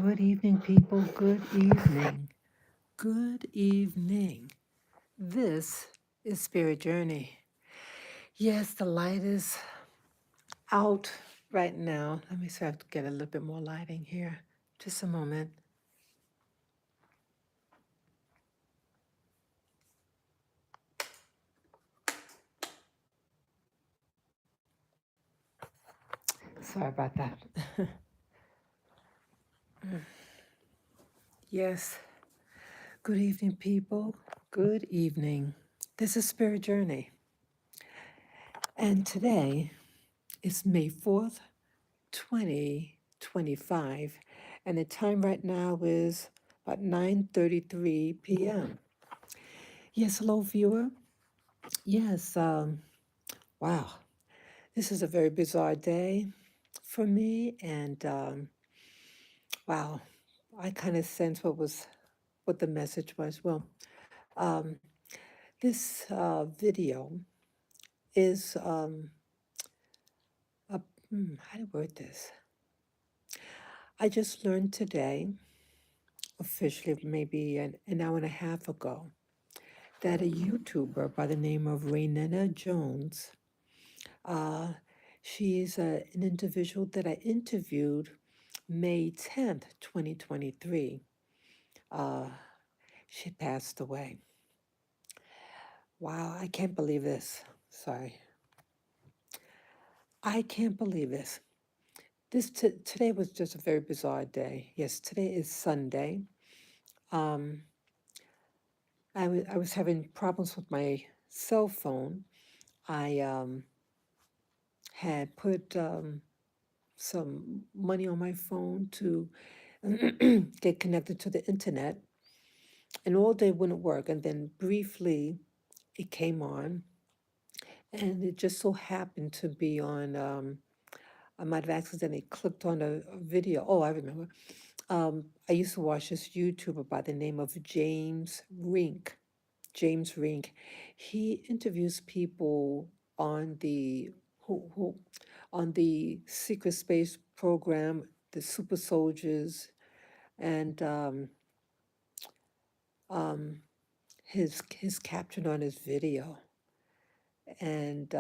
Good evening, people. Good evening. Good evening. This is Spirit Journey. Yes, the light is out right now. Let me see if I can get a little bit more lighting here. Just a moment. Sorry about that. Yes. Good evening, people. Good evening. This is Spirit Journey. And today is May 4th, 2025. And the time right now is about 9:33 p.m. Yes, hello, viewer. Yes, wow. This is a very bizarre day for me. And wow, I kind of sense what the message was. Well, um, this video is, a, how to word this? I just learned today, officially maybe an hour and a half ago, that a YouTuber by the name of Rainetta Jones, uh, she's an individual that I interviewed May 10th, 2023. Uh, she passed away. Wow, I can't believe this. Sorry. I can't believe this. Today was just a very bizarre day. Yes, today is Sunday. Um, I was having problems with my cell phone. I had put some money on my phone to get connected to the internet, and all day wouldn't work. And then briefly, it came on, and it just so happened to be on. I might have accidentally clicked on a video. Oh, I remember. I used to watch this YouTuber by the name of James Rink. James Rink. He interviews people on the who on the secret space program, the super soldiers, and um, his caption on his video and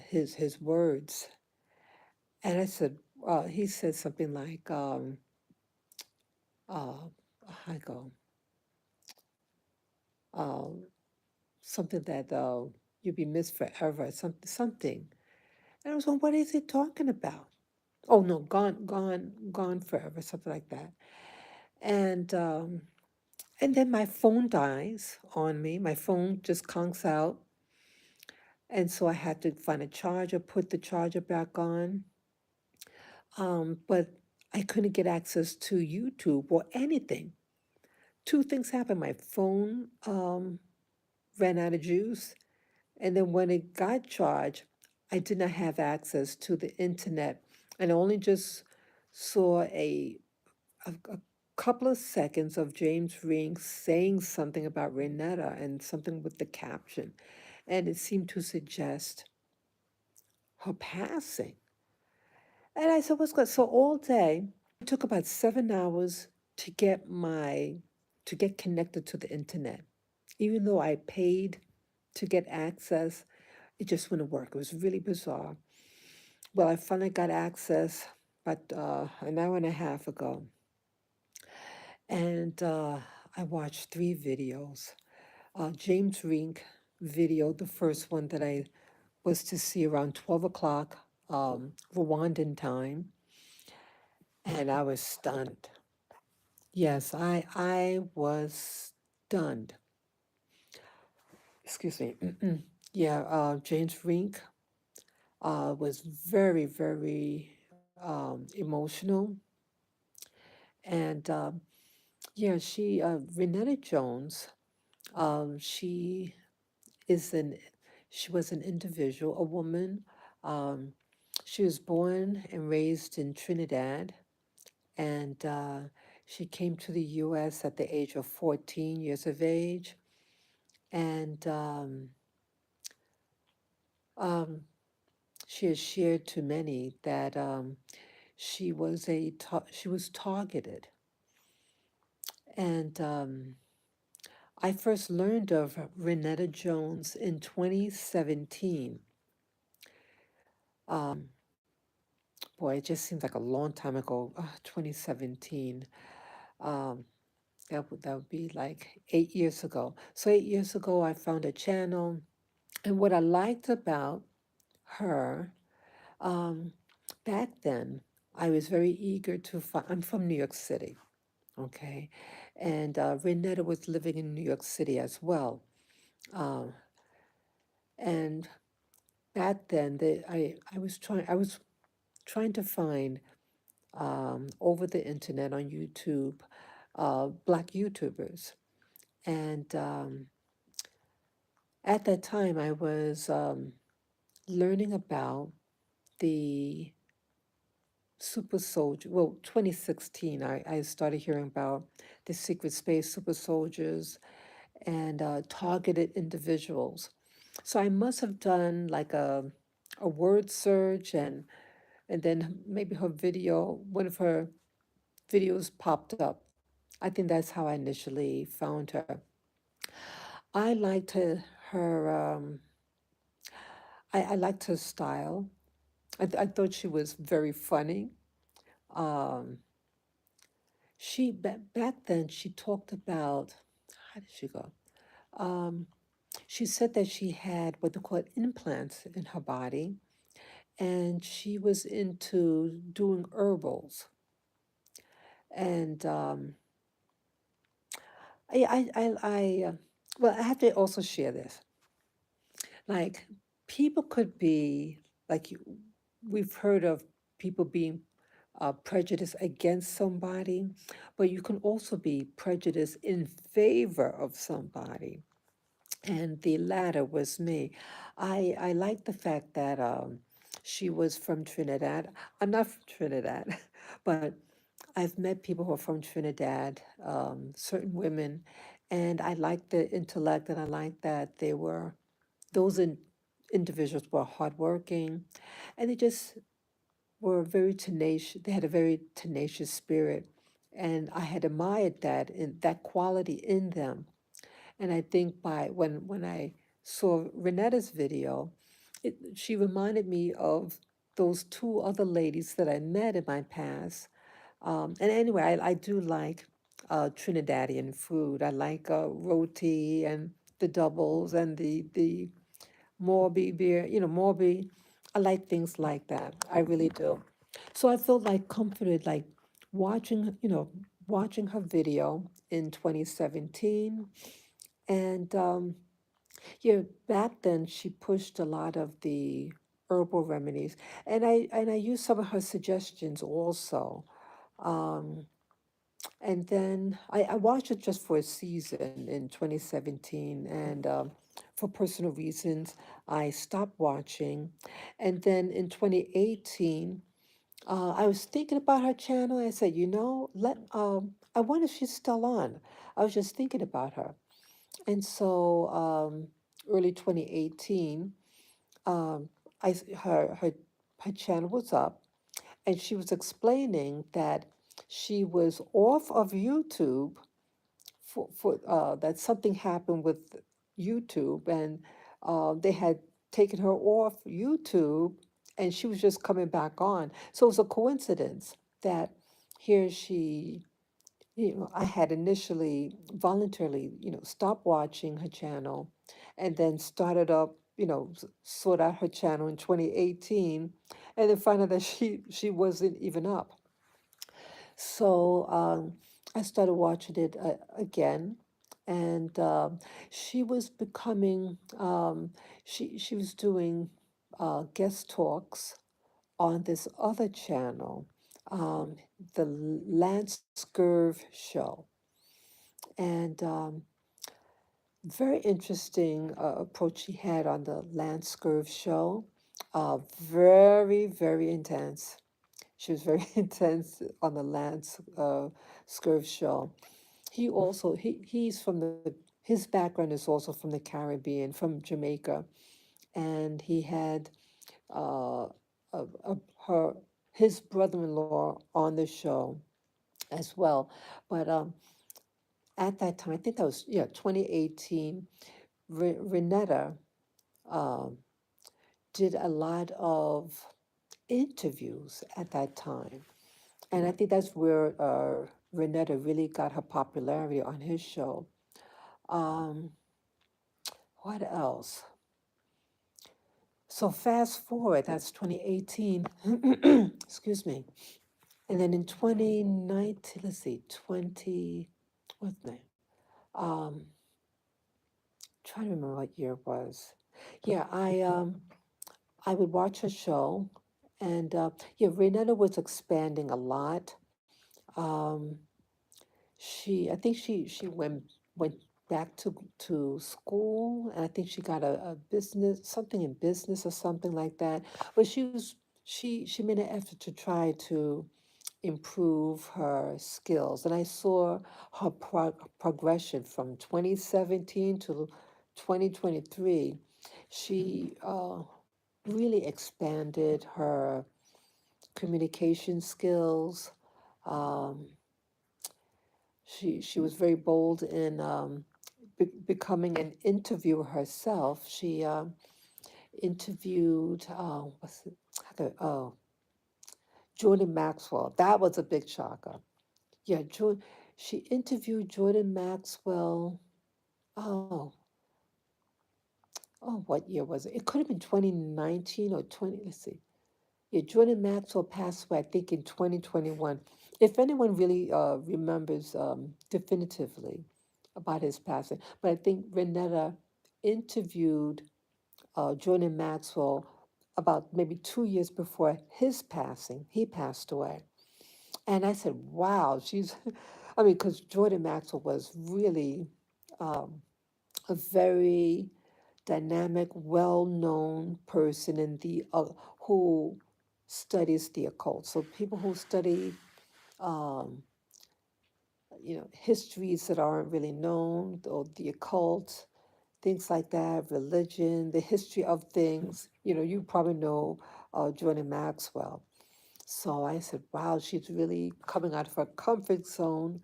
his words. And I said, he said something like, uh, I go, uh, something that you'll be missed forever, something. And I was going, what is he talking about? Oh no, gone forever, something like that. And um, and then my phone dies on me. My phone just conks out, and so I had to find a charger, put the charger back on. But I couldn't get access to YouTube or anything. Two things happened. My phone ran out of juice, and then when it got charged, I did not have access to the internet, and I only just saw a couple of seconds of James Ring saying something about Reanetta and something with the caption, and it seemed to suggest her passing. And I said, "What's good?" So all day, it took about 7 hours to get connected to the internet. Even though I paid to get access, it just wouldn't work. It was really bizarre. Well, I finally got access about an hour and a half ago, and I watched three videos. James Rink video, the first one that I was to see around 12 o'clock Rwandan time, and I was stunned. Yes, I was stunned. Excuse me. Yeah, James Rink was very, very emotional. And yeah, Reanetta Jones, she is an, she was an individual, a woman. Um, she was born and raised in Trinidad, and she came to the U.S. at the age of 14 years of age. And um, she has shared to many that she was targeted. And I first learned of Rainetta Jones in 2017. Boy, it just seems like a long time ago, 2017. Um, that would be like 8 years ago. So 8 years ago, I found a channel, and what I liked about her um, back then, I was very eager to find. I'm from New York City, okay, and Renetta was living in New York City as well, uh, and back then, I was trying to find over the internet on YouTube, black YouTubers. And at that time, I was learning about the super soldier. Well, 2016, I started hearing about the secret space super soldiers and targeted individuals. So I must have done like a word search, and then maybe one of her videos popped up. I think that's how I initially found her. I liked I liked her style. I thought she was very funny. Um, back then she talked about, how did she go? Um, she said that she had what they call implants in her body, and she was into doing herbals. And I well, I have to also share this. Like, people could be like we've heard of people being prejudiced against somebody, but you can also be prejudiced in favor of somebody. And the latter was me. I like the fact that she was from Trinidad. I'm not from Trinidad, but I've met people who are from Trinidad, certain women, and I like the intellect, and I like that those individuals were hardworking, and they just were very tenacious. They had a very tenacious spirit, and I had admired that quality in them. And I think by when I saw Renetta's video, she reminded me of those two other ladies that I met in my past. And anyway, I do like Trinidadian food. I like roti and the doubles and the Morby beer, Morby. I like things like that. I really do. So I felt like comforted, like watching her video in 2017. And yeah, back then she pushed a lot of the herbal remedies, and I used some of her suggestions also. Um, and then I watched it just for a season in 2017, and for personal reasons, I stopped watching. And then in 2018, I was thinking about her channel. I said, I wonder if she's still on. I was just thinking about her. And so early 2018, um, her channel was up, and she was explaining that she was off of YouTube that something happened with YouTube, and they had taken her off YouTube, and she was just coming back on. So it was a coincidence that here she, I had initially voluntarily, stopped watching her channel, and then started up, sort out her channel in 2018, and then found out that she wasn't even up. So I started watching it again, and she was becoming, she was doing guest talks on this other channel, um, the Lance Scurv Show, and very interesting approach she had on the Lance Scurv Show. Very, very intense. She was very intense on the Lance Scurv Show. He's from his background is also from the Caribbean, from Jamaica, and he had uh, her his brother-in-law on the show as well. But at that time, I think that was, yeah, 2018, Renetta um, did a lot of interviews at that time. And I think that's where Renetta really got her popularity on his show. Um, what else? So fast forward, that's 2018. Excuse me. And then in 2019, let's see, 20, what's that? Um, trying to remember what year it was. Yeah, I would watch her show, and yeah, Reanetta was expanding a lot. Um, I think she went back to school, and I think she got a business, something in business or something like that. But she made an effort to try to improve her skills, and I saw her progression from 2017 to 2023. She really expanded her communication skills. Um, she was very bold in becoming an interviewer herself. She interviewed what's it? Oh, Jordan Maxwell. That was a big shocker. Yeah, she interviewed Jordan Maxwell. Oh, oh, what year was it? It could have been 2019 or 20. Let's see. Yeah, Jordan Maxwell passed away, I think, in 2021. If anyone really remembers definitively about his passing, but I think Renetta interviewed Jordan Maxwell about maybe 2 years before his passing. He passed away. And I said, wow, she's, I mean, because Jordan Maxwell was really um, a very dynamic, well-known person in the who studies the occult. So people who study, um, histories that aren't really known, or the occult, things like that, religion, the history of things. You probably know Jordan Maxwell. So I said, wow, she's really coming out of her comfort zone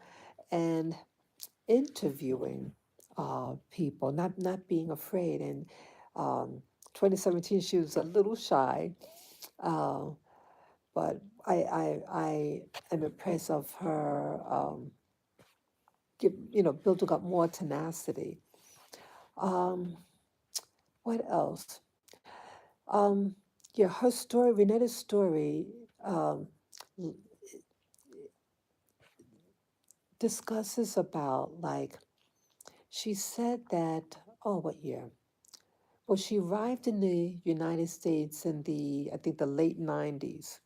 and interviewing people, not being afraid. And um, 2017, she was a little shy, uh, but I am impressed of her, building up more tenacity. Um, what else? Um, yeah, her story, Renetta's story, um, l- discusses about like she said that. Oh, what year? Well, she arrived in the United States in I think, the late 90s.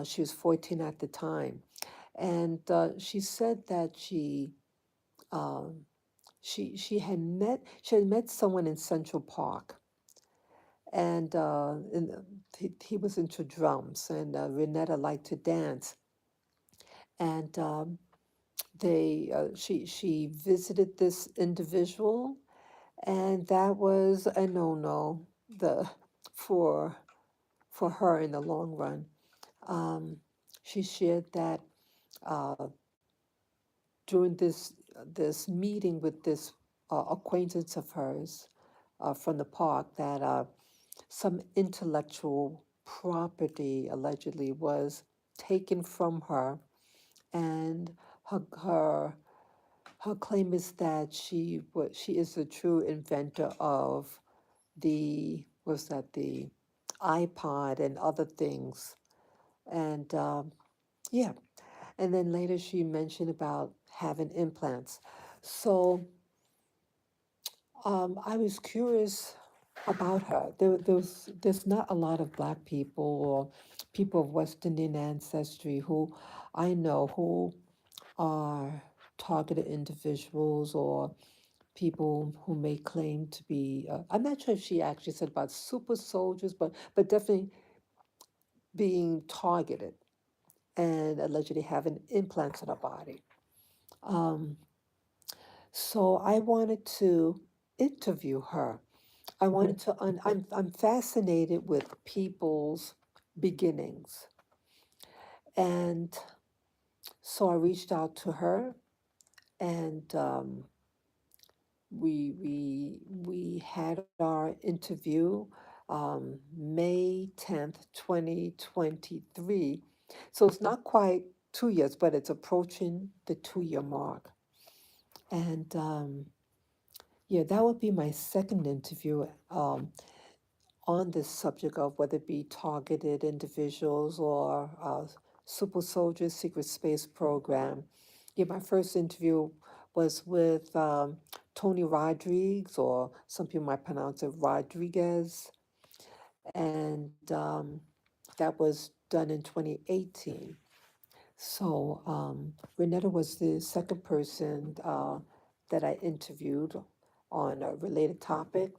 She was 14 at the time. And she said that um, she had met someone in Central Park, and he was into drums, and Renetta liked to dance. And she visited this individual, and that was a no-no the for for her in the long run. Um, she shared that uh, during this meeting with this acquaintance of hers from the park, that some intellectual property allegedly was taken from her, and her her her claim is that she is the true inventor of the iPod and other things. And yeah, and then later she mentioned about having implants. So I was curious about her. There's not a lot of Black people or people of West Indian ancestry who I know who are targeted individuals, or people who may claim to be. I'm not sure if she actually said about super soldiers, but definitely being targeted and allegedly having implants in her body. Um, so I wanted to interview her. I wanted to. I'm fascinated with people's beginnings, and so I reached out to her, and we had our interview May 10th, 2023. So it's not quite 2 years, but it's approaching the 2 year mark. And yeah, that would be my second interview on this subject of whether it be targeted individuals or Super Soldiers Secret Space Program. Yeah, my first interview was with Tony Rodriguez, or some people might pronounce it Rodriguez, and that was done in 2018. So Reanetta was the second person that I interviewed on a related topic.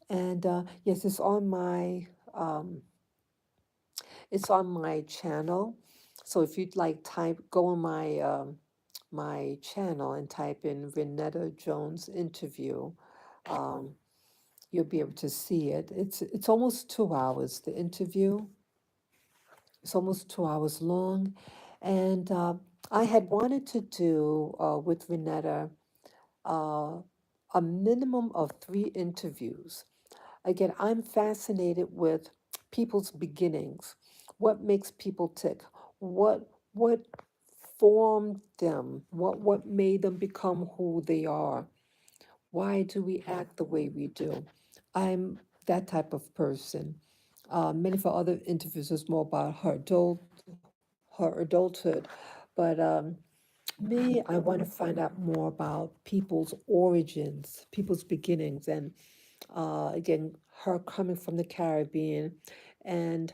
And yes, it's on my channel. So if you'd like type go on my channel and type in Rainetta Jones interview, um, you'll be able to see it. It's almost 2 hours. The interview is almost 2 hours long, and I had wanted to do with Rainetta uh, a minimum of 3 interviews. Again, I'm fascinated with people's beginnings. What makes people tick? What formed them? What made them become who they are? Why do we act the way we do? I'm that type of person. Many of our other interviews is more about her adulthood, but me, I want to find out more about people's origins, people's beginnings, and again, her coming from the Caribbean, and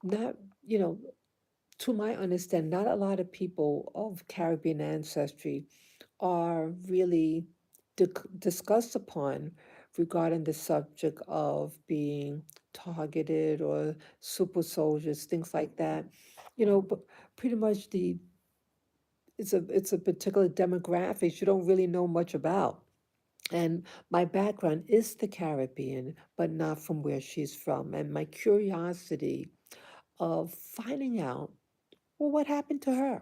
not, you know, to my understanding, not a lot of people of Caribbean ancestry are really discussed upon regarding the subject of being targeted or super soldiers, things like that. But pretty much it's a particular demographic you don't really know much about. And my background is the Caribbean, but not from where she's from. And my curiosity of finding out, well, what happened to her?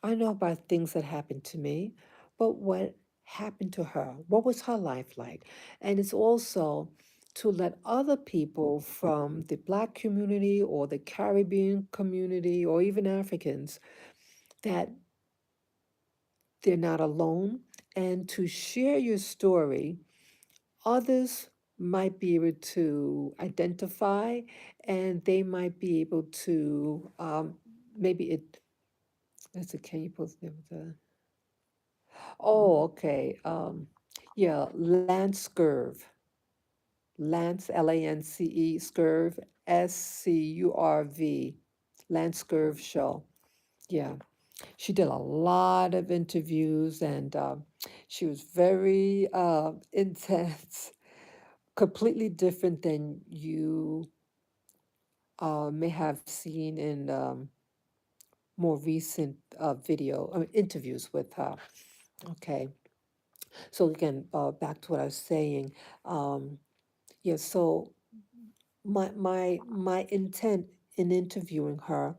I know about things that happened to me, but what happened to her? What was her life like? And it's also to let other people from the Black community or the Caribbean community or even Africans that they're not alone, and to share your story others might be able to identify, and they might be able to maybe it let's see, can you post the oh, okay, yeah, Lance Scurv, Lance, Lance, Scurv, Scurv, Lance Scurv show. Yeah, she did a lot of interviews, and she was very intense, completely different than you may have seen in more recent interviews with her. Okay, so again, back to what I was saying. Um, yeah, so my intent in interviewing her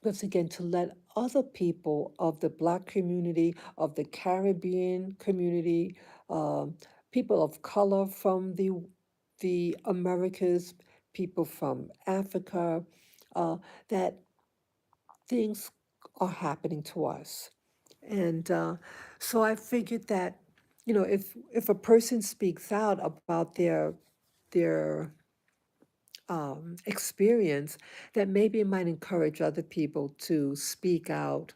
was again to let other people of the Black community, of the Caribbean community, um, people of color from the Americas, people from Africa, uh, that things are happening to us. And so I figured that, if a person speaks out about their experience, that maybe it might encourage other people to speak out,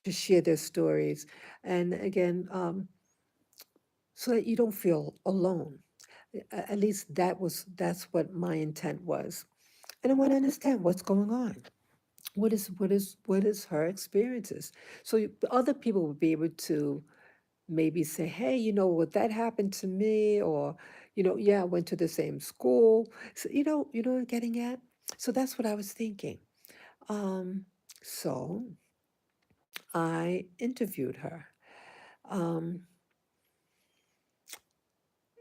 to share their stories, and again, so that you don't feel alone. At least that's what my intent was, and I want to understand what's going on. What is her experiences? So other people would be able to maybe say, hey, what that happened to me, or yeah, I went to the same school. So, what I'm getting at. So that's what I was thinking. Um, so I interviewed her, um,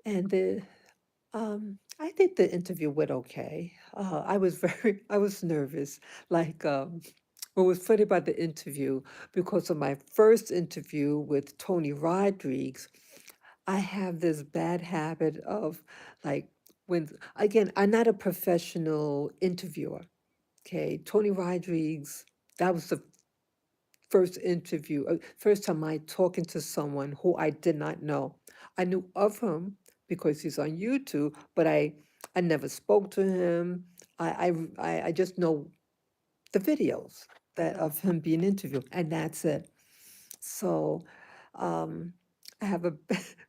and I think the interview went okay. I was I was nervous, like what was funny about the interview, because of my first interview with Tony Rodriguez, I have this bad habit of like when again, I'm not a professional interviewer. Okay, Tony Rodriguez, that was the first interview, first time I talking to someone who I did not know. I knew of him because he's on YouTube, but I never spoke to him. I just know the videos that of him being interviewed, and that's it. So um, I have a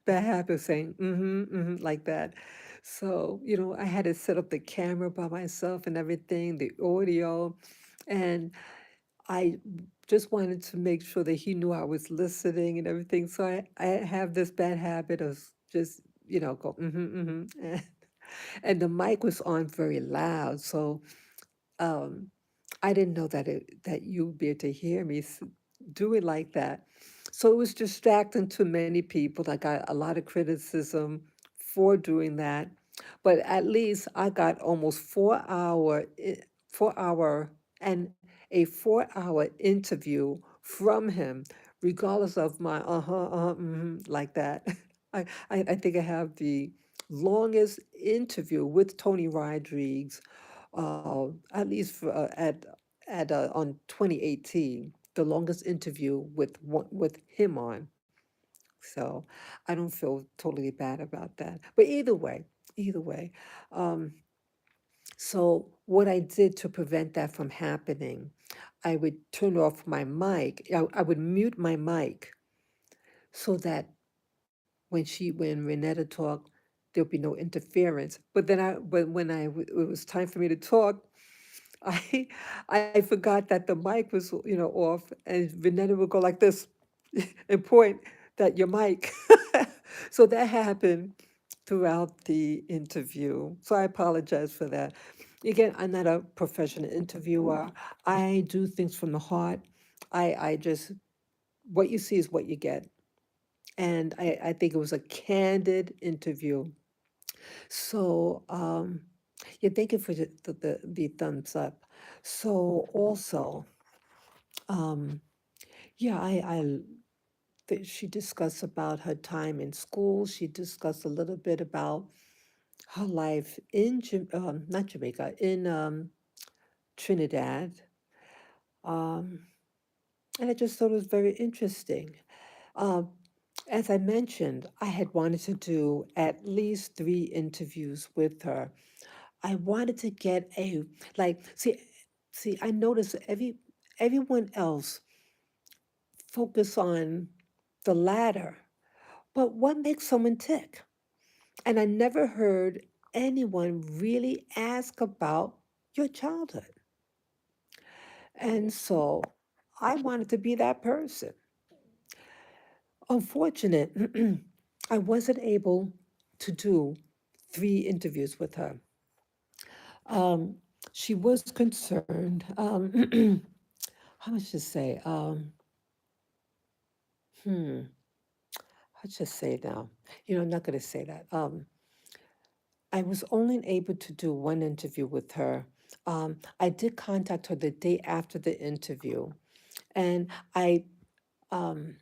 bad habit of saying like that. So, I had to set up the camera by myself and everything, the audio, and I just wanted to make sure that he knew I was listening and everything. So I have this bad habit of just, go and, and the mic was on very loud. So um, I didn't know that you would be able to hear me do it like that. So it was distracting to many people. I got a lot of criticism for doing that, but at least I got almost 4 hour and a 4 hour interview from him, regardless of my like that. I think I have the longest interview with Tony Rodriguez, at least at on 2018, the longest interview with him on. So I don't feel totally bad about that. But either way, um, so what I did to prevent that from happening, I would turn off my mic. I would mute my mic so that when Renetta talked, there'll be no interference. But when it was time for me to talk, I I forgot that the mic was, off, and Vanetta would go like this and point that your mic. So that happened throughout the interview. So I apologize for that. Again, I'm not a professional interviewer. I do things from the heart. I just, what you see is what you get. And I think it was a candid interview. So, yeah, thank you for the thumbs up. So also, um, yeah, she discussed about her time in school. She discussed a little bit about her life in not Jamaica, in Trinidad. Um, and I just thought it was very interesting. Um, as I mentioned, I had wanted to do at least 3 interviews with her. I wanted to get a like see I noticed everyone else focus on the latter, but what makes someone tick? And I never heard anyone really ask about your childhood. And so I wanted to be that person. Unfortunate, I wasn't able to do 3 interviews with her. Um, she was concerned. How much to say? Hmm, how should I say now? I'm not going to say that. I was only able to do 1 interview with her. I did contact her the day after the interview, and um,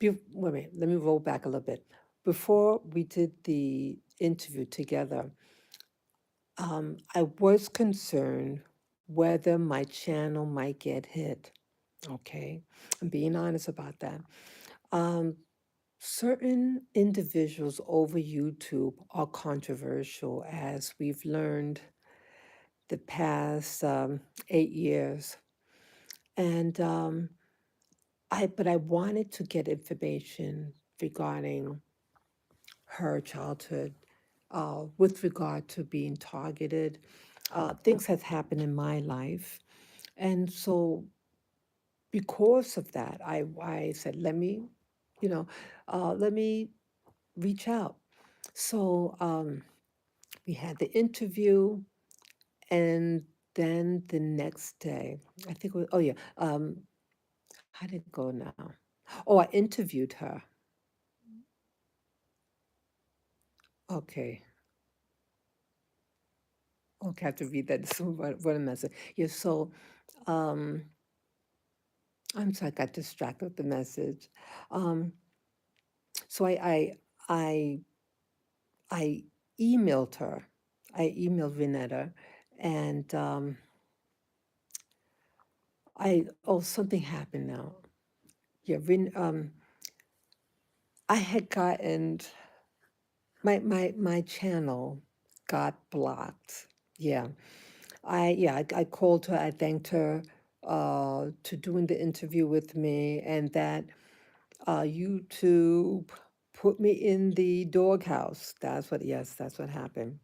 wait a minute, let me roll back a little bit. Before we did the interview together, I was concerned whether my channel might get hit. Okay, I'm being honest about that. Um, Certain individuals over YouTube are controversial, as we've learned the past 8 years. And but I wanted to get information regarding her childhood, with regard to being targeted. Things have happened in my life. And so because of that, I said, you know, let me reach out. So we had the interview, and then the next day, I think it was, oh yeah, how did it go now? Oh, I interviewed her. Okay. Okay, I have to read that. This is what a message. Yeah, so um, I'm sorry, I got distracted with the message. Um, so I I emailed her. I emailed Reanetta, and something happened now. Yeah, I had gotten my channel got blocked. Yeah, I called her. I thanked her to doing the interview with me, and that YouTube put me in the doghouse. That's what happened.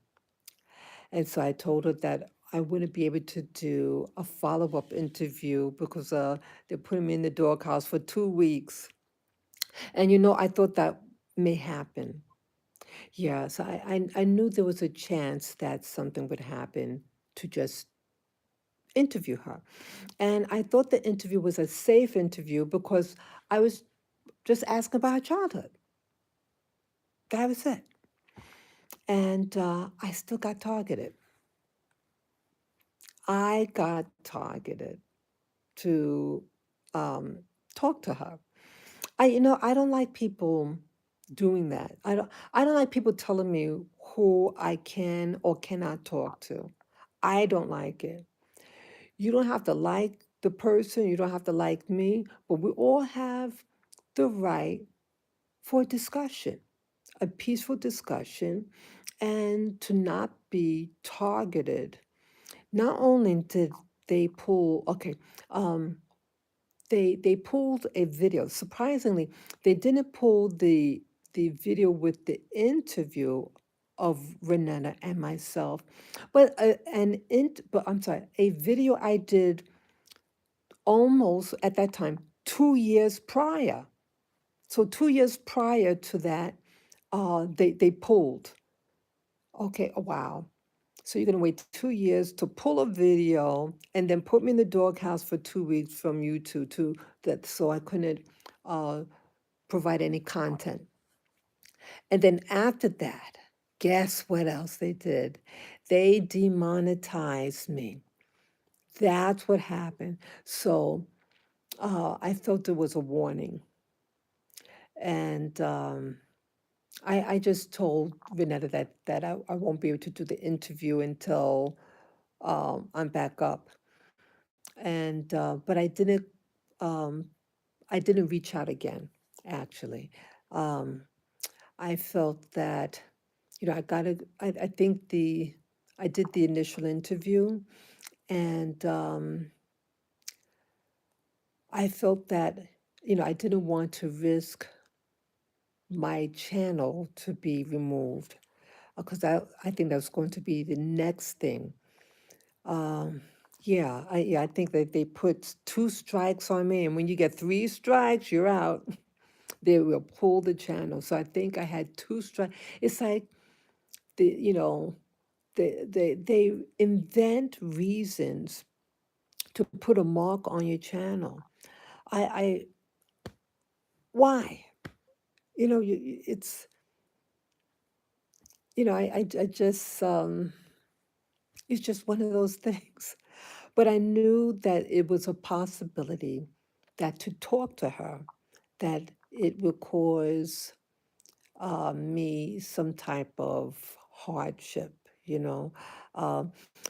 And so I told her that I wouldn't be able to do a follow-up interview because they're putting me in the doghouse for 2 weeks. And I thought that may happen. Yeah, so I knew there was a chance that something would happen to just interview her. And I thought the interview was a safe interview because I was just asking about her childhood. That was it. And I still got targeted. I got targeted to um, talk to her. I don't like people doing that. I don't like people telling me who I can or cannot talk to. I don't like it. You don't have to like the person, you don't have to like me, but we all have the right for a discussion, a peaceful discussion, and to not be targeted. Not only did they pull, okay, um, they pulled a video. Surprisingly, they didn't pull the video with the interview of Renetta and myself, but but I'm sorry, a video I did almost at that time 2 years prior. So 2 years prior to that, they pulled. Okay, oh, wow. So you're gonna wait 2 years to pull a video and then put me in the doghouse for 2 weeks from YouTube to that, so I couldn't uh, provide any content. And then after that, guess what else they did? They demonetized me. That's what happened. So I felt it was a warning. And I just told Vanetta that I won't be able to do the interview until I'm back up. And but um, I didn't reach out again. Actually, um, I felt that I got to. I think I did the initial interview, and I felt that I didn't want to risk my channel to be removed because I think that's going to be the next thing. Um, yeah, I think that they put 2 strikes on me, and when you get 3 strikes, you're out. They will pull the channel. So I think I had 2 strikes. It's like the they invent reasons to put a mark on your channel. I why? It's I just it's just one of those things. But I knew that it was a possibility that to talk to her, that it would cause me some type of hardship, you know.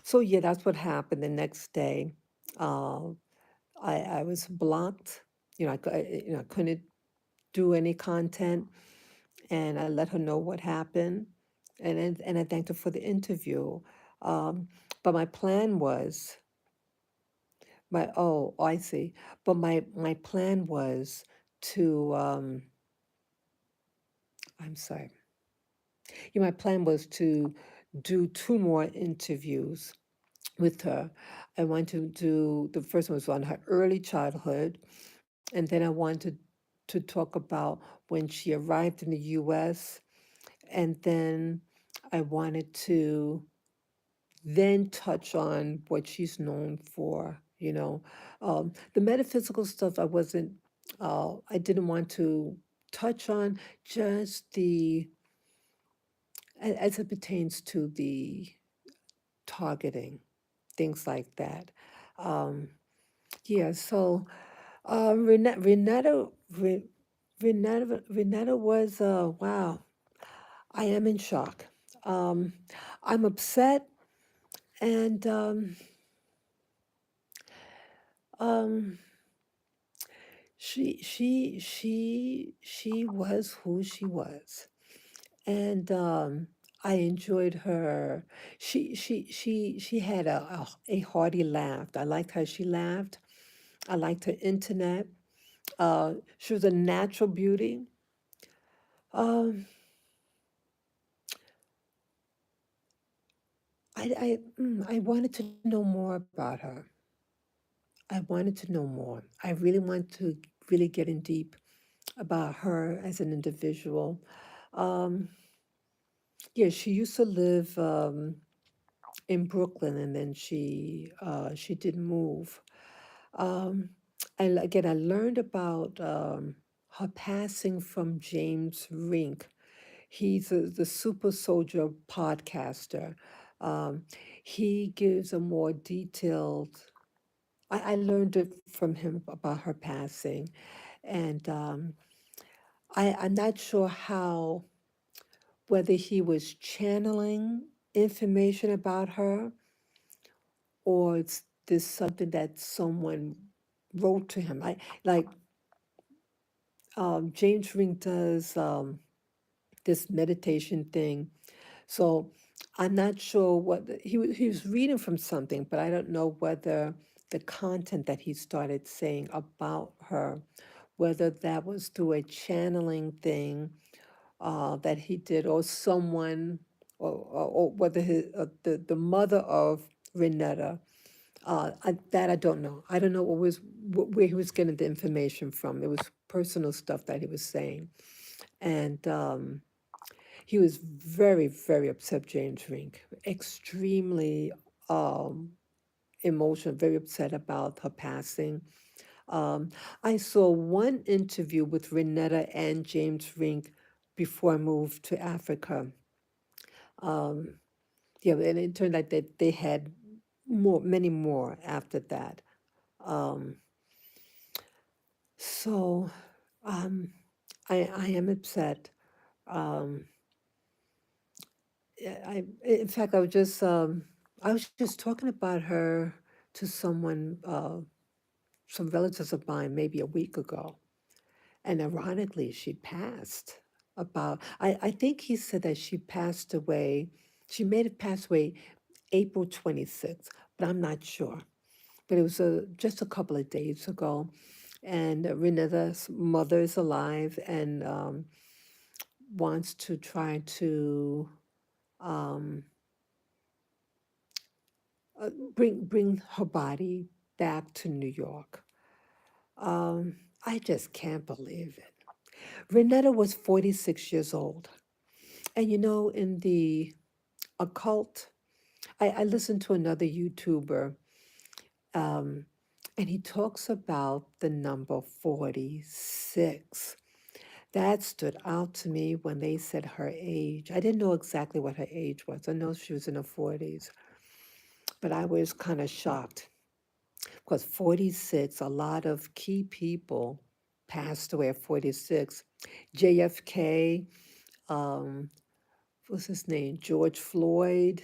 So yeah, that's what happened the next day. Uh, I was blocked. I couldn't do any content, and I let her know what happened, and I thanked her for the interview. Um, but my plan was I see. But my plan was to I'm sorry. My plan was to do 2 more interviews with her. I wanted to do the first one was on her early childhood, and then I wanted to talk about when she arrived in the U.S., and then I wanted to then touch on what she's known for. The metaphysical stuff I didn't want to touch on, just as it pertains to the targeting, things like that. Um, yeah, so Re- Reanetta was, wow, I am in shock. Um, I'm upset, and um, she was who she was, and I enjoyed her. She had a hearty laugh. I liked how she laughed. I liked her internet. She was a natural beauty. Um, I wanted to know more about her. I wanted to know more. I really want to really get in deep about her as an individual. Um, yeah, she used to live in Brooklyn, and then she did move. Um, again, I learned about her passing from James Rink. He's the super soldier podcaster. Um, he gives a more detailed. I learned it from him about her passing, and I'm not sure how whether he was channeling information about her or it's this something that someone wrote to him. Like James Ring does this meditation thing. So I'm not sure what he was reading from something, but I don't know whether the content that he started saying about her, whether that was through a channeling thing that he did, or someone, or whether the mother of Renetta. That I don't know. I don't know where he was getting the information from. It was personal stuff that he was saying, and he was very, very upset. James Rink, extremely um, emotional, very upset about her passing. Um, I saw one interview with Renetta and James Rink before I moved to Africa. Um, yeah, and it turned out that they had many more after that. Um, so um, I am upset. Um, in fact, I was just talking about her to someone, some relatives of mine, maybe a week ago. And ironically, she passed I think he said that she passed away. She may have passed away April 26th, but I'm not sure. But it was just a couple of days ago. And Renetta's mother is alive and wants to try to um, bring her body back to New York. Um, I just can't believe it. Renetta was 46 years old. And in the occult, I listened to another YouTuber, um, and he talks about the number 46. That stood out to me when they said her age. I didn't know exactly what her age was. I know she was in her 40s, but I was kind of shocked because 46, a lot of key people passed away at 46. JFK, um, what's his name? George Floyd,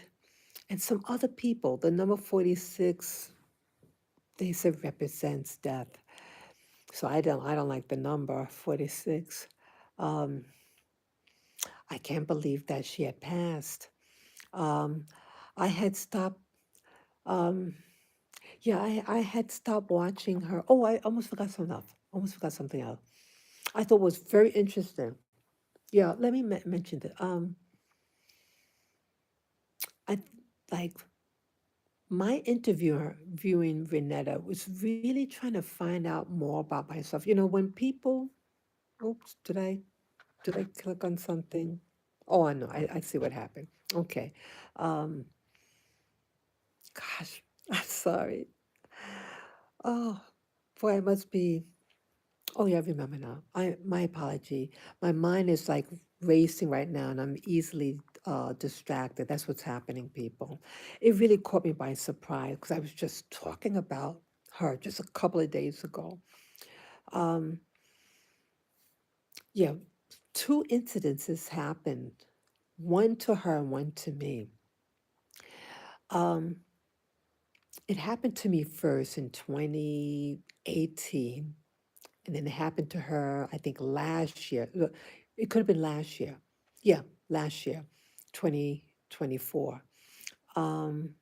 and some other people. The number 46, they said represents death. So I don't like the number 46. Um, I can't believe that she had passed. Um, I had stopped. Um, yeah, I had stopped watching her. Oh, I almost forgot something else. Almost forgot something else. I thought was very interesting. Yeah, let me mention that. I like my interviewer viewing Renetta was really trying to find out more about myself. When people, oops, did I click on something? Oh, I know. I see what happened. Okay. Um, gosh, I'm sorry. Oh, boy, I must be. Oh, yeah, I remember now. My apology. My mind is like racing right now, and I'm easily distracted. That's what's happening, people. It really caught me by surprise because I was just talking about her just a couple of days ago. Um, yeah, two incidences happened, one to her and one to me. Um, it happened to me first in 2018, and then it happened to her, I think, last year. It could have been last year. Yeah, last year, 2024. Um,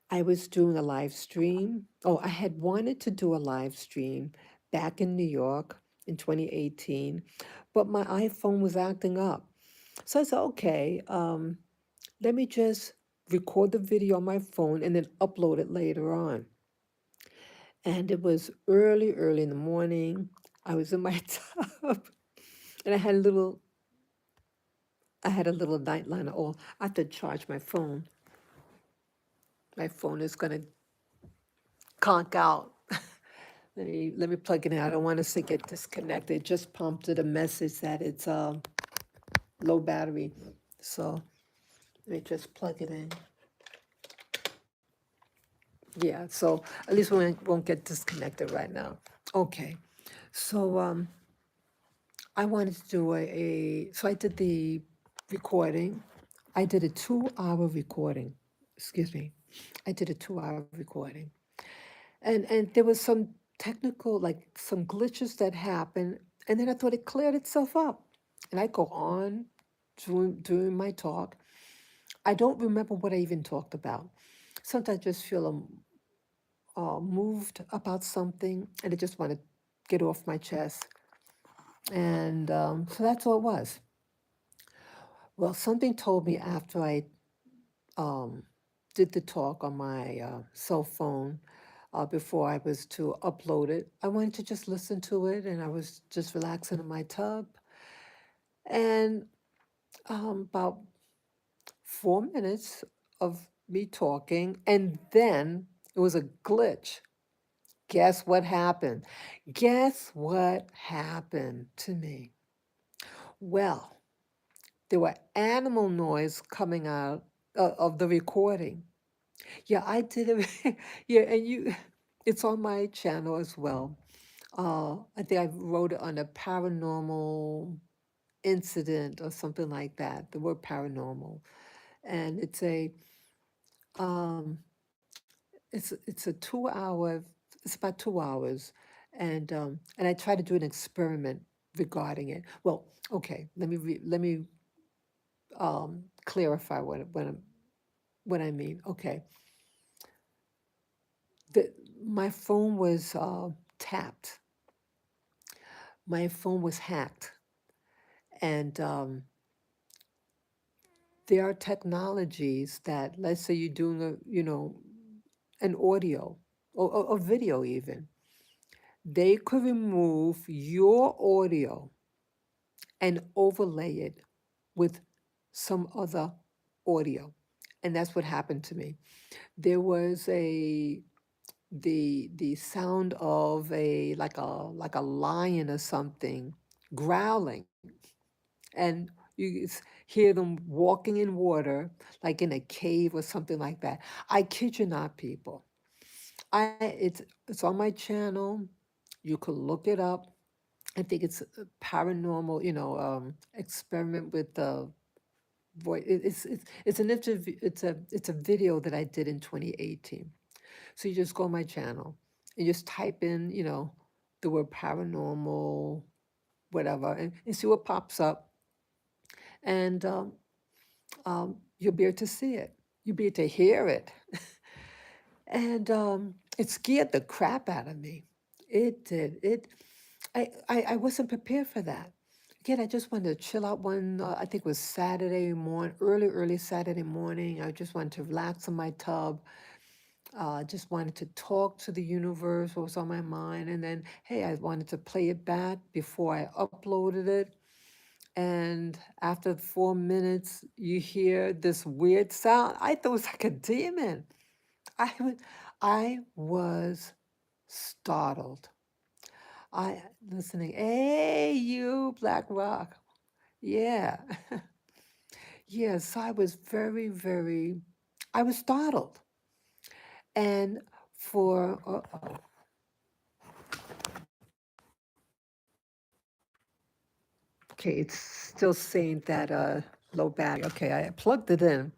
I was doing a live stream. Oh, I had wanted to do a live stream back in New York in 2018, but my iPhone was acting up. So I said, okay, let me just record the video on my phone and then upload it later on. And it was early, early in the morning. I was in my tub and I had a little nightliner. Oh, I have to charge my phone. My phone is gonna conk out. Let me plug it in. I don't want us to get disconnected. It just prompted a message that it's low battery. So let me just plug it in. Yeah, so at least we won't get disconnected right now. Okay, so I wanted to do so I did the recording. I did a 2 hour recording. Excuse me. I did a 2 hour recording. And there was some technical, like some glitches that happened, and then I thought it cleared itself up. And I go on during my talk. I don't remember what I even talked about. Sometimes I just feel moved about something, and I just want to get off my chest. And so that's all it was. Well, something told me after I um, did the talk on my cell phone before I was to upload it. I wanted to just listen to it, and I was just relaxing in my tub. And about 4 minutes of me talking, and then it was a glitch. Guess what happened? Guess what happened to me? Well, there were animal noise coming out of the recording. Yeah, I did it. Yeah, and it's on my channel as well. I think I wrote it on a paranormal incident or something like that. The word paranormal, and um, it's a 2 hour. It's about 2 hours, and I try to do an experiment regarding it. Well, okay, let me clarify what I mean. Okay, the, my phone was tapped. My phone was hacked, and there are technologies that, let's say you're doing an audio or video even, they could remove your audio and overlay it with some other audio. And that's what happened to me. There was the sound of a lion or something growling, and hear them walking in water, like in a cave or something like that. I kid you not, people. It's on my channel. You could look it up. I think it's a paranormal, experiment with the voice. It's an interview. It's a video that I did in 2018. So you just go on my channel and just type in, the word paranormal, whatever, and see what pops up. And you'll be able to see it. You'll be able to hear it. And it scared the crap out of me. It did. I wasn't prepared for that. Again, I just wanted to chill out I think it was Saturday morning, early Saturday morning. I just wanted to relax in my tub. Just wanted to talk to the universe, what was on my mind. And then, hey, I wanted to play it back before I uploaded it. And after 4 minutes, you hear this weird sound. I thought it was like a demon. I was, I was startled. Listening, hey, you, Black Rock. Yeah. Yeah, so I was I was startled. And for, uh-oh, Okay, it's still saying that low battery. Okay, I plugged it in.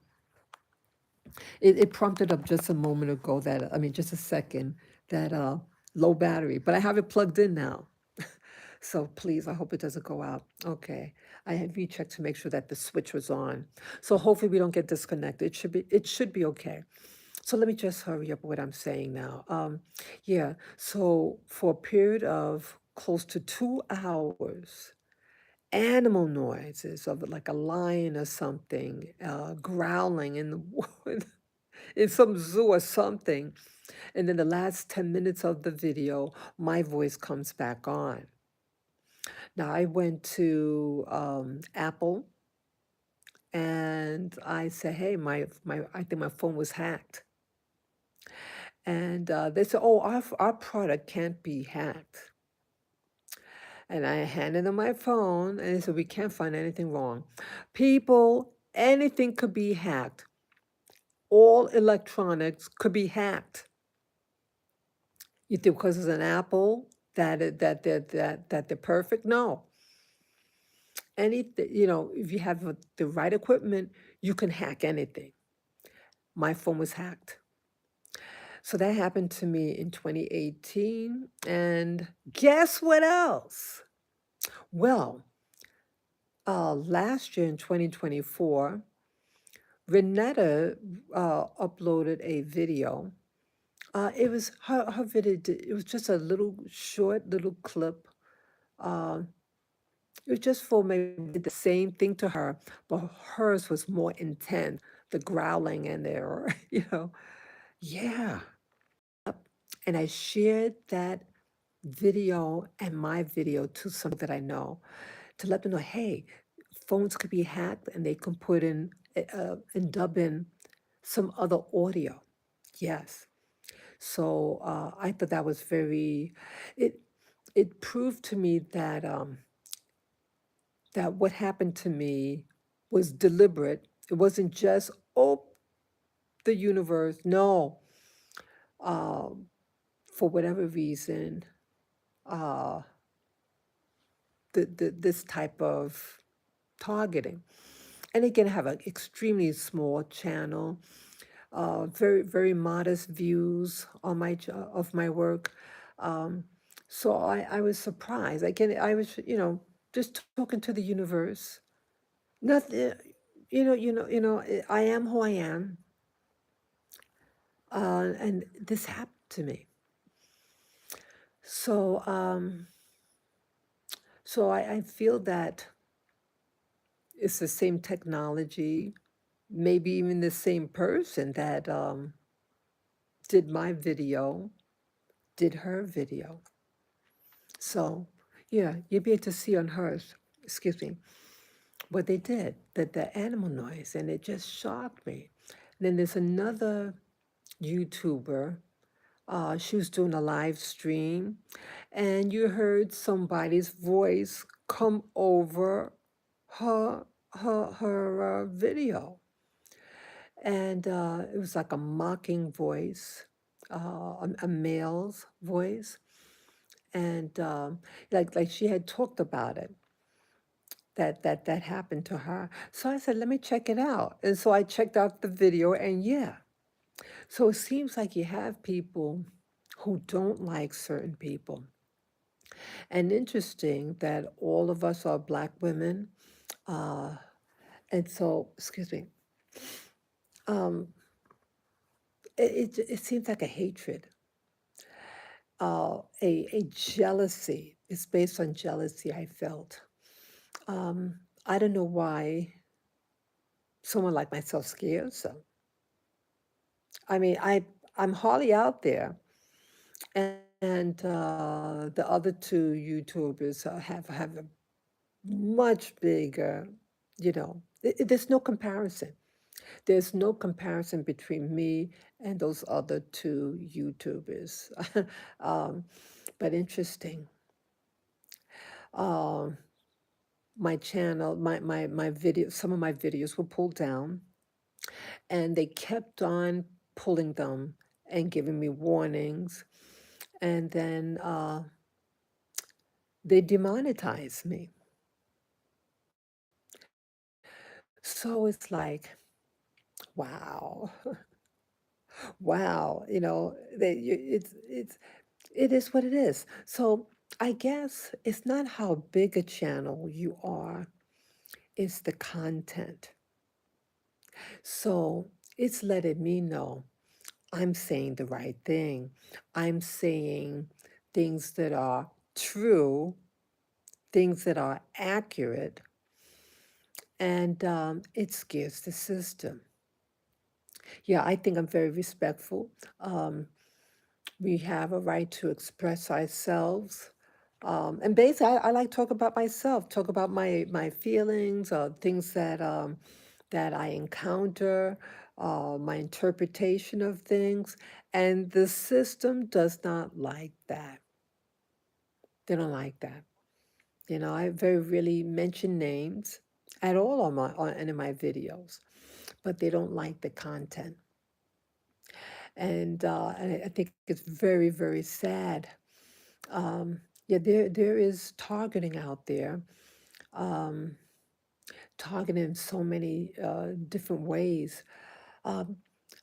It prompted up just a moment ago that, I mean, just a second, that low battery, but I have it plugged in now. So please, I hope it doesn't go out. Okay. I had rechecked to make sure that the switch was on. So hopefully we don't get disconnected. It should be okay. So let me just hurry up what I'm saying now. Yeah. So for a period of close to 2 hours, animal noises of like a lion or something, growling in the wood, in some zoo or something. And then the last 10 minutes of the video, my voice comes back on. Now I went to Apple and I said, "Hey, I think my phone was hacked." And they said, "Oh, our product can't be hacked." And I handed them my phone and they said, "We can't find anything wrong." People, anything could be hacked. All electronics could be hacked. You think because it's an Apple that they're perfect? No. Anything, if you have the right equipment, you can hack anything. My phone was hacked. So that happened to me in 2018. And guess what else? Well, last year in 2024, Reanetta uploaded a video. It was her video. It was just a little short little clip. Uh, it was just for maybe did the same thing to her, but hers was more intense. The growling and there, yeah. And I shared that video and my video to some that I know to let them know, hey, phones could be hacked and they can put in and dub in some other audio. Yes. So I thought that was it it proved to me that what happened to me was deliberate. It wasn't just, oh, the universe. No. Um, for whatever reason, uh, this type of targeting. And again, I have an extremely small channel, very, very modest views on of my work. Um, so I was surprised. Again, I was, just talking to the universe. Nothing, I am who I am. And this happened to me. So, I feel that it's the same technology, maybe even the same person that did my video, did her video. So, yeah, you'll be able to see on hers, excuse me, what they did, the animal noise, and it just shocked me. And then there's another YouTuber. She was doing a live stream, and you heard somebody's voice come over her her video, and it was like a mocking voice, a male's voice, and like she had talked about it. That happened to her. So I said, let me check it out. And so I checked out the video, and yeah. So it seems like you have people who don't like certain people. And interesting that all of us are Black women. Uh, and so, excuse me, um, it seems like a hatred, a jealousy. It's based on jealousy, I felt. I don't know why someone like myself scares them. I mean, I'm hardly out there. And the other two YouTubers have a much bigger, there's no comparison. There's no comparison between me and those other two YouTubers. um, but interesting. Um, my channel, my video, some of my videos were pulled down, and they kept on pulling them and giving me warnings. And then they demonetized me. So it's like, wow, wow, it is what it is. So I guess it's not how big a channel you are, it's the content. So it's letting me know I'm saying the right thing. I'm saying things that are true, things that are accurate, and it scares the system. Yeah, I think I'm very respectful. Um, we have a right to express ourselves. And basically, I like talk about myself, talk about my feelings, things that I encounter, my interpretation of things, and the system does not like that. They don't like that. I very rarely mention names at all on any of my videos, but they don't like the content, and I think it's very very sad. Yeah, there is targeting out there, um, targeting in so many different ways. Um,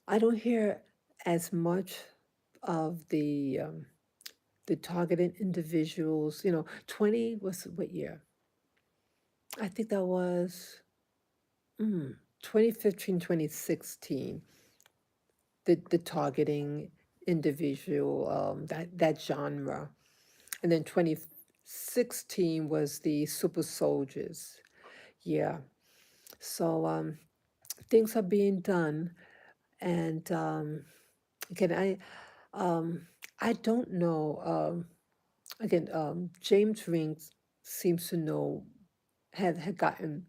I don't hear as much of the targeted individuals. 20 was what year? I think that was 2015, 2016. The targeting individual, that genre. And then 2016 was the super soldiers. Yeah. So things are being done. And again, um, I don't know. Again, James Rings seems to know, had gotten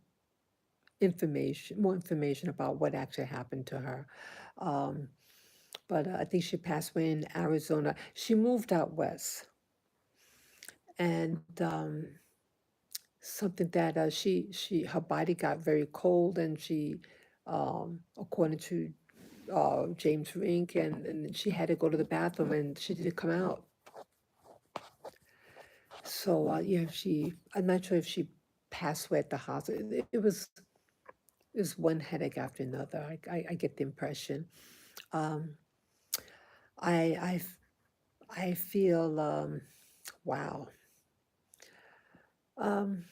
more information about what actually happened to her. Um, but I think she passed away in Arizona. She moved out west. And something that her body got very cold, and she, according to James Rink, and she had to go to the bathroom, and she didn't come out. So yeah, I'm not sure if she passed away at the hospital. It was one headache after another. I get the impression. Um, I I f- I feel wow. Um,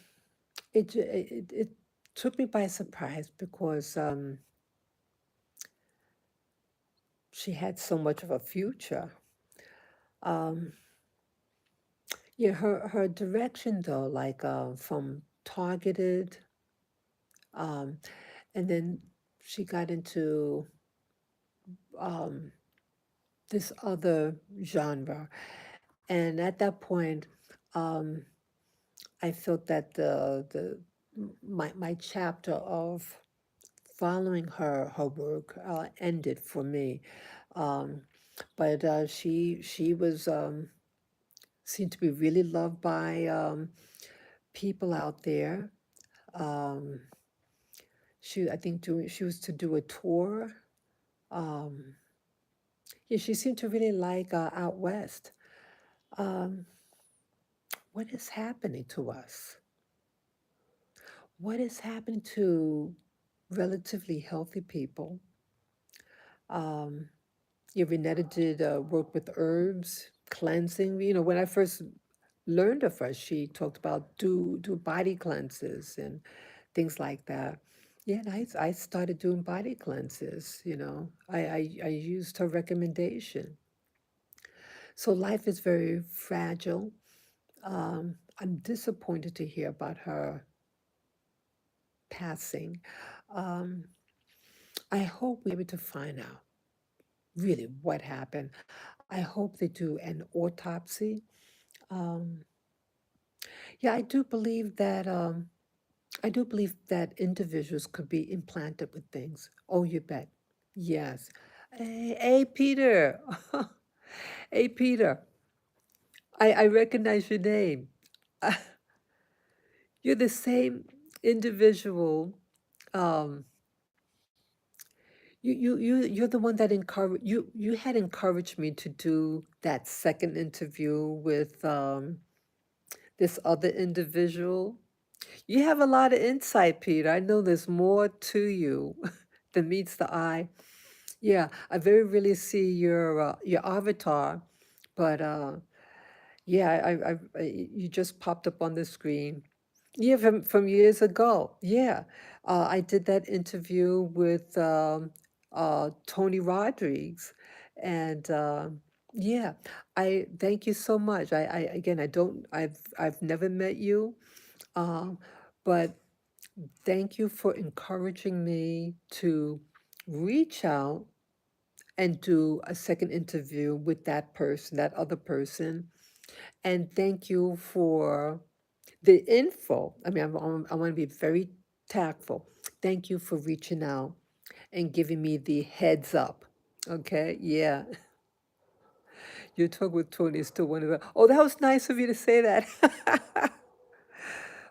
it took me by surprise because she had so much of a future. Um, yeah, her direction though, like from targeted, um, and then she got into um, this other genre, and at that point, um, I felt that my chapter of following her work ended for me. Um, but she was seemed to be really loved by people out there. Um, I think she was to do a tour. Um, yeah, she seemed to really like out west. Um, what is happening to us? What is happening to relatively healthy people? Um, yeah, Reanetta did work with herbs, cleansing. When I first learned of her, she talked about do body cleanses and things like that. Yeah, and I started doing body cleanses. I used her recommendation. So life is very fragile. I'm disappointed to hear about her passing. Um, I hope we're able to find out really what happened. I hope they do an autopsy. Um, yeah, I do believe that individuals could be implanted with things. Oh, you bet. Yes. Hey, Peter. Hey, Peter. I recognize your name. You're the same individual. Um, you're the one that encouraged you had encouraged me to do that second interview with this other individual. You have a lot of insight, Peter. I know there's more to you than meets the eye. Yeah, I very really see your avatar, but yeah, you just popped up on the screen. Yeah, from years ago. Yeah, I did that interview with Tony Rodriguez, and yeah, I thank you so much. I again, I've never met you, um, but thank you for encouraging me to reach out and do a second interview with that person, that other person. And thank you for the info. I mean, I want to be very tactful. Thank you for reaching out and giving me the heads up. Okay, yeah. Your talk with Tony is still one of the. Oh, that was nice of you to say that.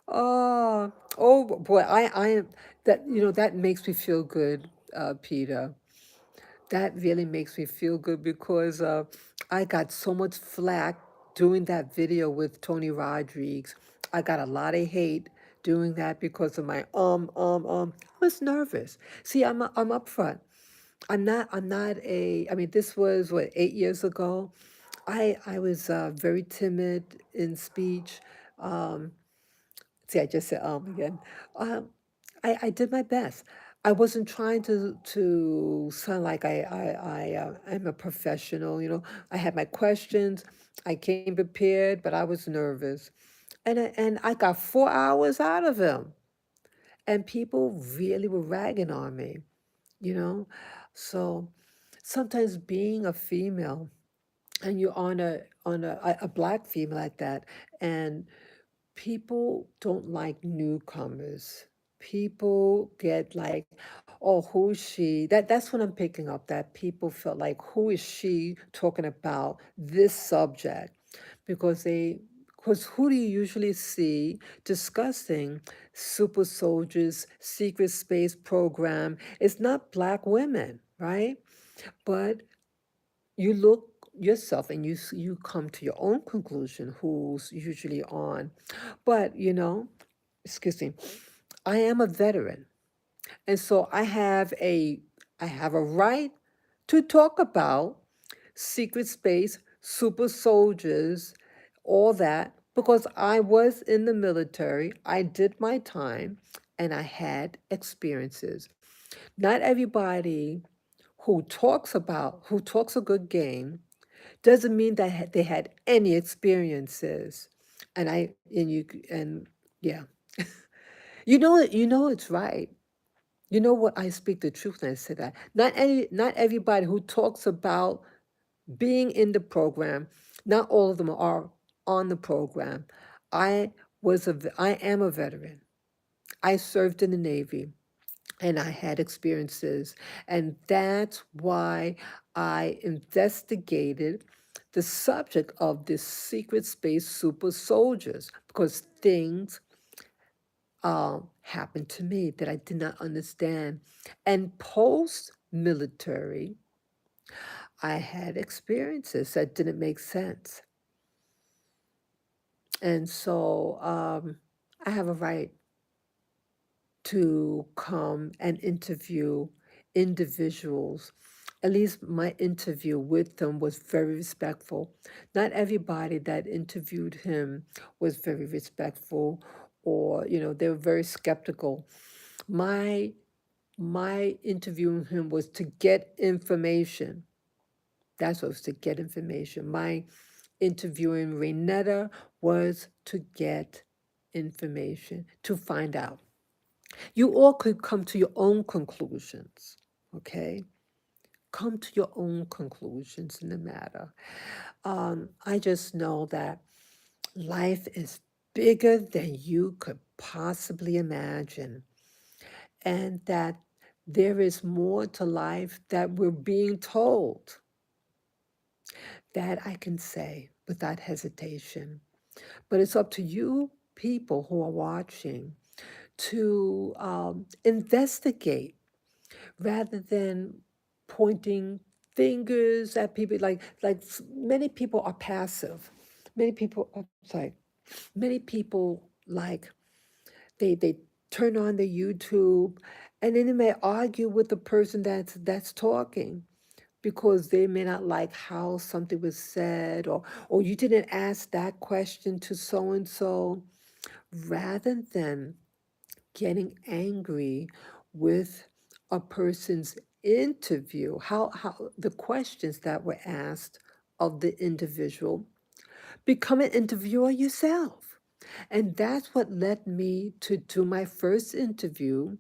Oh, oh boy, I am that, that makes me feel good, Peter. That really makes me feel good because I got so much flack doing that video with Tony Rodriguez. I got a lot of hate doing that because of my I was nervous. See, I'm upfront. I'm not I mean, this was what, 8 years ago. I was very timid in speech. Um, See, I just said again. Um, I did my best. I wasn't trying to sound like I'm a professional. I had my questions. I came prepared, but I was nervous, and I got 4 hours out of him, and people really were ragging on me. You know, so sometimes being a female and you're on a black female like that, and people don't like newcomers. People get like, oh, who's she? That's what I'm picking up. That people felt like, who is she talking about this subject? Because because who do you usually see discussing super soldiers, secret space program? It's not black women, right? But you look yourself and you come to your own conclusion who's usually on. But excuse me, I am a veteran, and so I have a right to talk about secret space, super soldiers, all that, because I was in the military, I did my time, and I had experiences. Not everybody who talks a good game doesn't mean that they had any experiences. And yeah, it's right. You know what? I speak the truth when I say that. Not everybody who talks about being in the program, not all of them are on the program. I am a veteran. I served in the Navy and I had experiences. And that's why I investigated the subject of this secret space super soldiers, because things happened to me that I did not understand. And post military, I had experiences that didn't make sense. And so I have a right to come and interview individuals. At least my interview with them was very respectful. Not everybody that interviewed him was very respectful, or they were very skeptical. My my interviewing him was to get information. That's what it was, to get information. My interviewing Rainetta was to get information, to find out. You all could come to your own conclusions, okay? Come to your own conclusions in the matter. I just know that life is bigger than you could possibly imagine, and that there is more to life that we're being told. That I can say without hesitation. But it's up to you, people who are watching, to investigate rather than pointing fingers at people. Many people are passive. Many people, I'm sorry, many people like they turn on the YouTube, and then they may argue with the person that's talking because they may not like how something was said, or you didn't ask that question to so and so, rather than getting angry with a person's interview, how the questions that were asked of the individual. Become an interviewer yourself. And that's what led me to do my first interview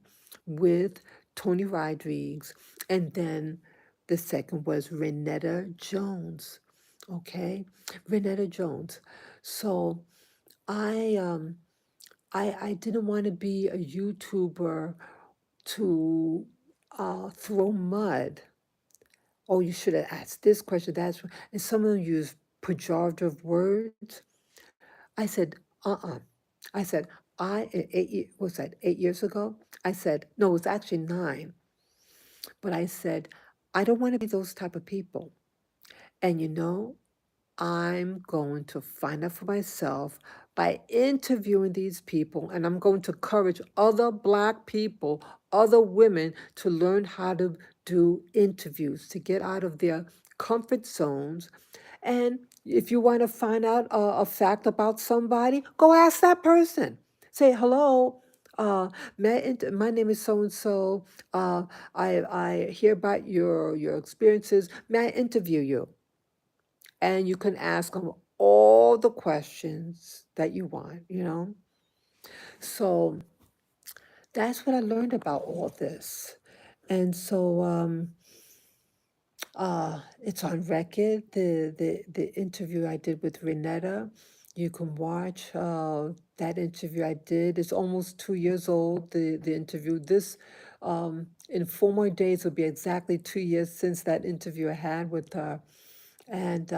with Tony Rodriguez. And then the second was Rainetta Jones. Okay? Reanetta Jones. So I I didn't want to be a YouTuber to throw mud. Oh, you should have asked this question, that's, and some of them use pejorative words. I said, uh-uh. I said, what's that, 8 years ago? I said, no, it was actually 9. But I said, I don't want to be those type of people. And I'm going to find out for myself by interviewing these people, and I'm going to encourage other Black people, other women to learn how to do interviews, to get out of their comfort zones. And if you want to find out a fact about somebody, go ask that person. Say, hello, my name is so and so. I hear about your experiences. May I interview you? And you can ask them all the questions that you want. So that's what I learned about all this. And so it's on record, the interview I did with Reanetta. You can watch that interview I did. It's almost 2 years old, the interview. In 4 more days, will be exactly 2 years since that interview I had with her. And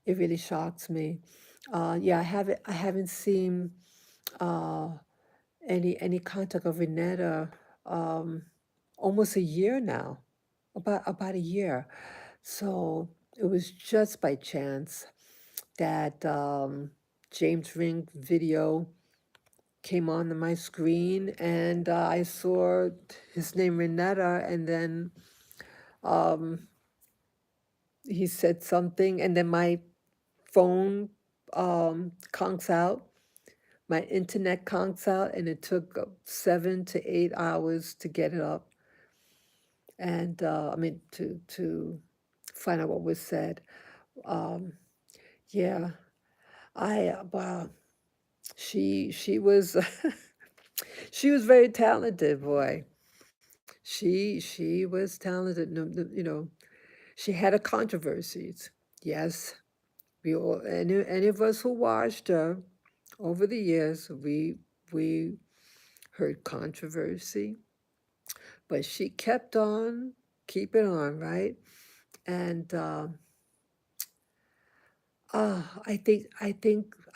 it really shocks me. Yeah, I haven't seen uh, any contact of Reanetta um, almost a year now, about a year. So it was just by chance that James Ring video came on my screen, and I saw his name Reanetta, and then um, he said something, and then my phone conks out, my internet conks out, and it took 7 to 8 hours to get it up, and I mean to find out what was said. Um, yeah, wow, she was she was very talented, boy. She was talented. She had a controversies. Yes, we all, any of us who watched her over the years, we heard controversy, but she kept on keeping on, right? And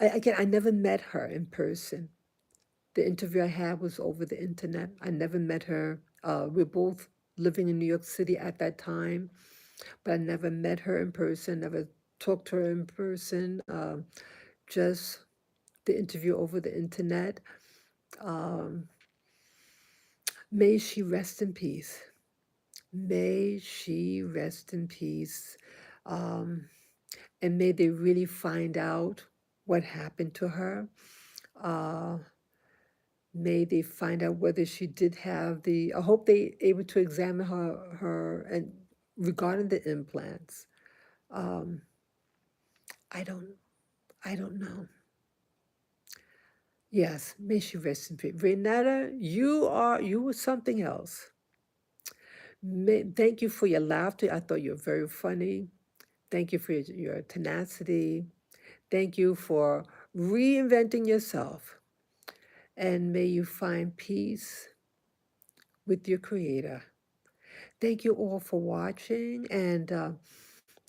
again, I never met her in person. The interview I had was over the internet. I never met her. We're both living in New York City at that time, but I never met her in person, never talked to her in person, just the interview over the internet. Um, may she rest in peace. May she rest in peace. Um, and may they really find out what happened to her. Uh, may they find out whether she did have I hope they able to examine her and regarding the implants. Um, I don't, I don't know. Yes, may she rest in peace. Renata, you were something else. Thank you for your laughter. I thought you were very funny. Thank you for your tenacity. Thank you for reinventing yourself. And may you find peace with your Creator. Thank you all for watching. And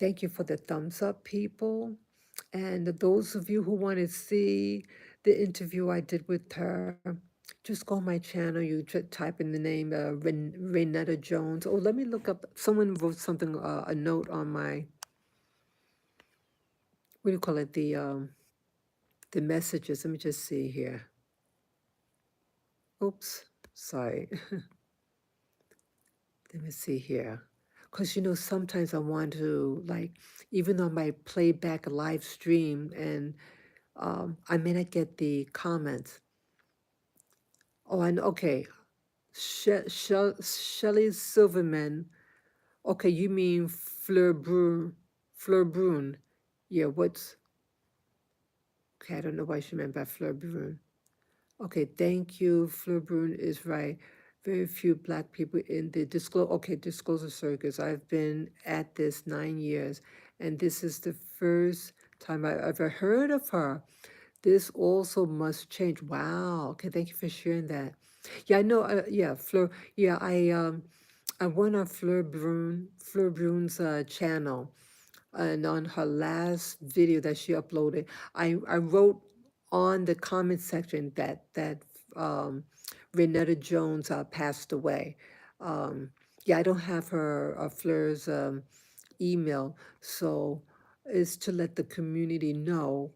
thank you for the thumbs up, people. And those of you who want to see the interview I did with her, just go on my channel. You type in the name Rainetta Jones. Oh, let me look up. Someone wrote something, a note on my, what do you call it? The messages. Let me just see here. Oops, sorry. Let me see here. Because, sometimes I want to, like, even though I might play back a live stream and I may not get the comments. Oh, and okay. Shelley Silverman. Okay, you mean Fleur Brun. Fleur Brun. Yeah, what's. Okay, I don't know what she meant by Fleur Brun. Okay, thank you. Fleur Brun is right. Very few black people in the disclosure circus. I've been at this 9 years, and this is the first time I ever heard of her. This also must change. Wow. Okay, thank you for sharing that. Yeah, I know. Yeah, Fleur. Yeah, I went on Fleur Brun's channel, and on her last video that she uploaded, I wrote on the comment section that um, Rainetta Jones passed away. Um, yeah, I don't have her Fleur's email, so it's to let the community know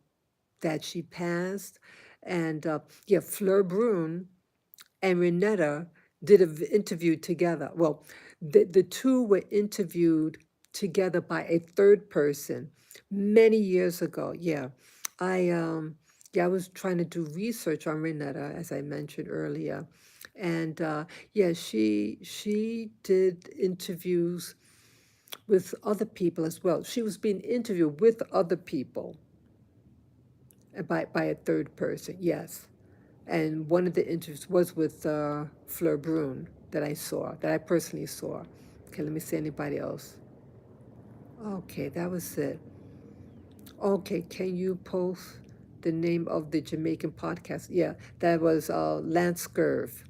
that she passed. And yeah, Fleur Brun and Reanetta did an interview together. Well, the two were interviewed together by a third person many years ago. Yeah, I was trying to do research on Reanetta, as I mentioned earlier, and yeah, she did interviews with other people as well. She was being interviewed with other people by a third person. Yes. And one of the interviews was with Fleur Brun that I personally saw. Okay, let me see anybody else. Okay, that was it. Okay, can you post the name of the Jamaican podcast? Yeah, that was Lance Scurv.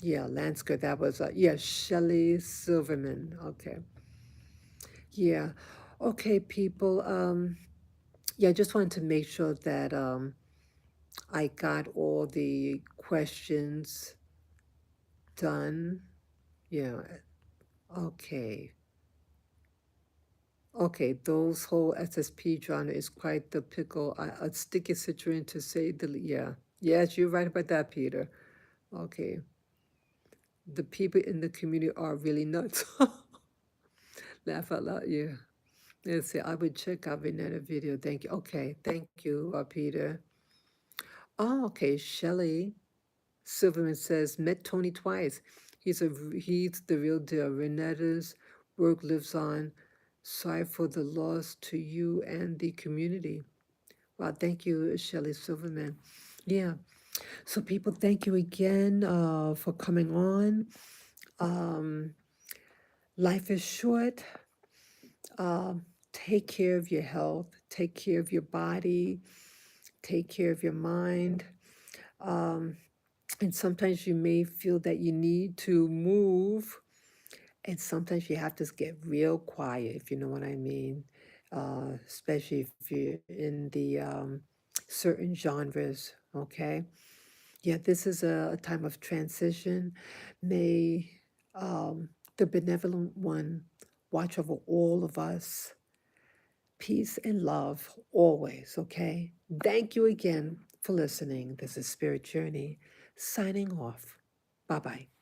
Yeah, Lance Scurv. That was, yeah, Shelley Silverman. Okay. Yeah. Okay, people. Yeah, I just wanted to make sure that I got all the questions done. Yeah. Okay. Okay, those whole SSP genre is quite the pickle, a sticky situation to say the yeah. Yes, you're right about that, Peter. Okay. The people in the community are really nuts. Laugh out loud, yeah. Let's see, I would check out Vanetta video. Thank you. Okay, thank you, Peter. Oh, okay, Shelley Silverman says, met Tony twice. He's the real deal. Renetta's work lives on. Sorry for the loss to you and the community. Wow, thank you, Shelley Silverman. Yeah. So people, thank you again for coming on. Um, life is short. Um, take care of your health. Take care of your body. Take care of your mind. Um, and sometimes you may feel that you need to move. And sometimes you have to get real quiet, if you know what I mean, especially if you're in the certain genres, okay? Yeah, this is a time of transition. May the benevolent one watch over all of us. Peace and love always, okay? Thank you again for listening. This is Spirit Journey signing off. Bye bye.